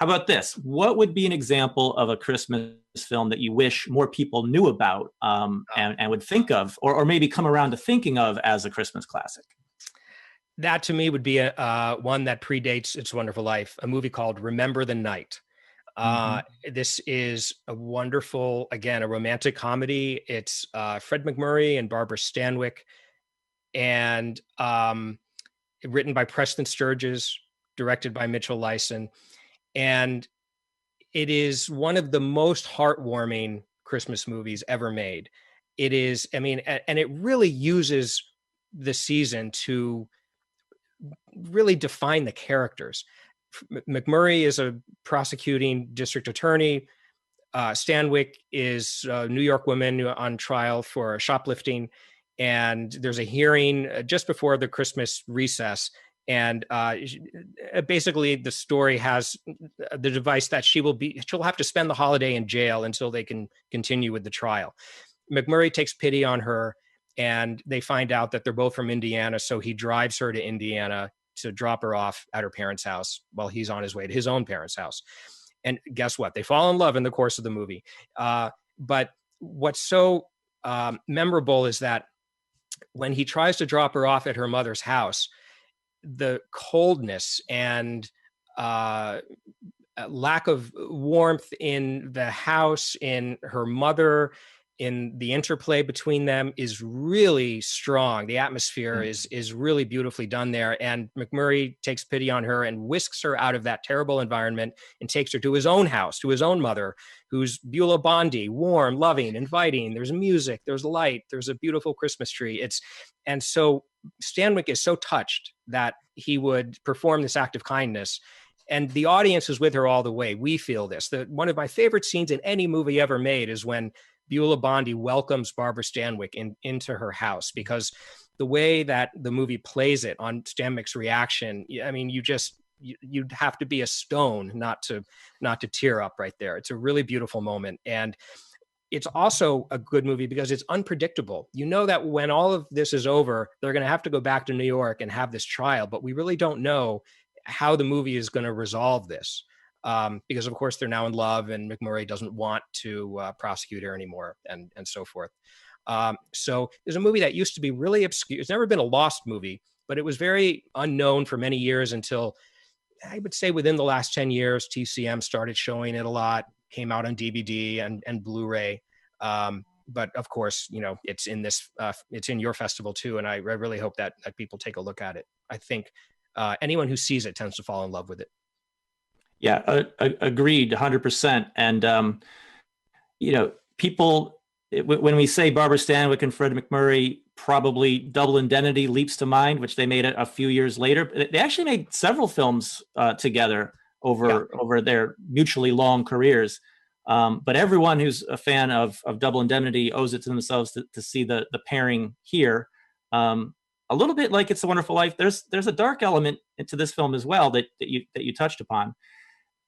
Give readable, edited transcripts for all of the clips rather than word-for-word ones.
How about this? What would be an example of a Christmas film that you wish more people knew about, and would think of, or maybe come around to thinking of as a Christmas classic? That to me would be a one that predates It's a Wonderful Life, a movie called Remember the Night. Mm-hmm. This is a wonderful, again, a romantic comedy. It's Fred MacMurray and Barbara Stanwyck, and written by Preston Sturges, directed by Mitchell Leisen. And it is one of the most heartwarming Christmas movies ever made. It is, I mean, and it really uses the season to really define the characters. MacMurray is a prosecuting district attorney. Stanwyck is a New York woman on trial for shoplifting. And there's a hearing just before the Christmas recess. And basically the story has the device that she'll have to spend the holiday in jail until they can continue with the trial. MacMurray takes pity on her, and they find out that they're both from Indiana. So he drives her to Indiana to drop her off at her parents' house while he's on his way to his own parents' house. And guess what? They fall in love in the course of the movie. But what's so memorable is that when he tries to drop her off at her mother's house, the coldness and lack of warmth in the house, in her mother, in the interplay between them is really strong. The atmosphere is really beautifully done there. And MacMurray takes pity on her and whisks her out of that terrible environment and takes her to his own house, to his own mother, who's Beulah Bondi, warm, loving, inviting. There's music, there's light, there's a beautiful Christmas tree. And so Stanwyck is so touched that he would perform this act of kindness. And the audience is with her all the way. We feel this. One of my favorite scenes in any movie ever made is when Beulah Bondi welcomes Barbara Stanwyck into her house, because the way that the movie plays it on Stanwyck's reaction, I mean, you'd have to be a stone not to tear up right there. It's a really beautiful moment. And it's also a good movie because it's unpredictable. You know that when all of this is over, they're going to have to go back to New York and have this trial, but we really don't know how the movie is going to resolve this. Because of course they're now in love, and MacMurray doesn't want to prosecute her anymore, and so forth. So there's a movie that used to be really obscure. It's never been a lost movie, but it was very unknown for many years until I would say within the last 10 years, TCM started showing it a lot, came out on DVD and Blu-ray. But of course, you know, it's in your festival too. And I really hope that people take a look at it. I think anyone who sees it tends to fall in love with it. Yeah, agreed, 100%. And, you know, people, when we say Barbara Stanwyck and Fred MacMurray, probably Double Indemnity leaps to mind, which they made a few years later. They actually made several films together over their mutually long careers. But everyone who's a fan of Double Indemnity owes it to themselves to see the pairing here. A little bit like It's a Wonderful Life. There's a dark element into this film as well that you touched upon.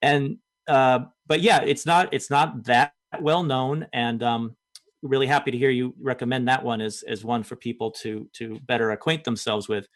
And but yeah, it's not that well known, and really happy to hear you recommend that one as one for people to better acquaint themselves with.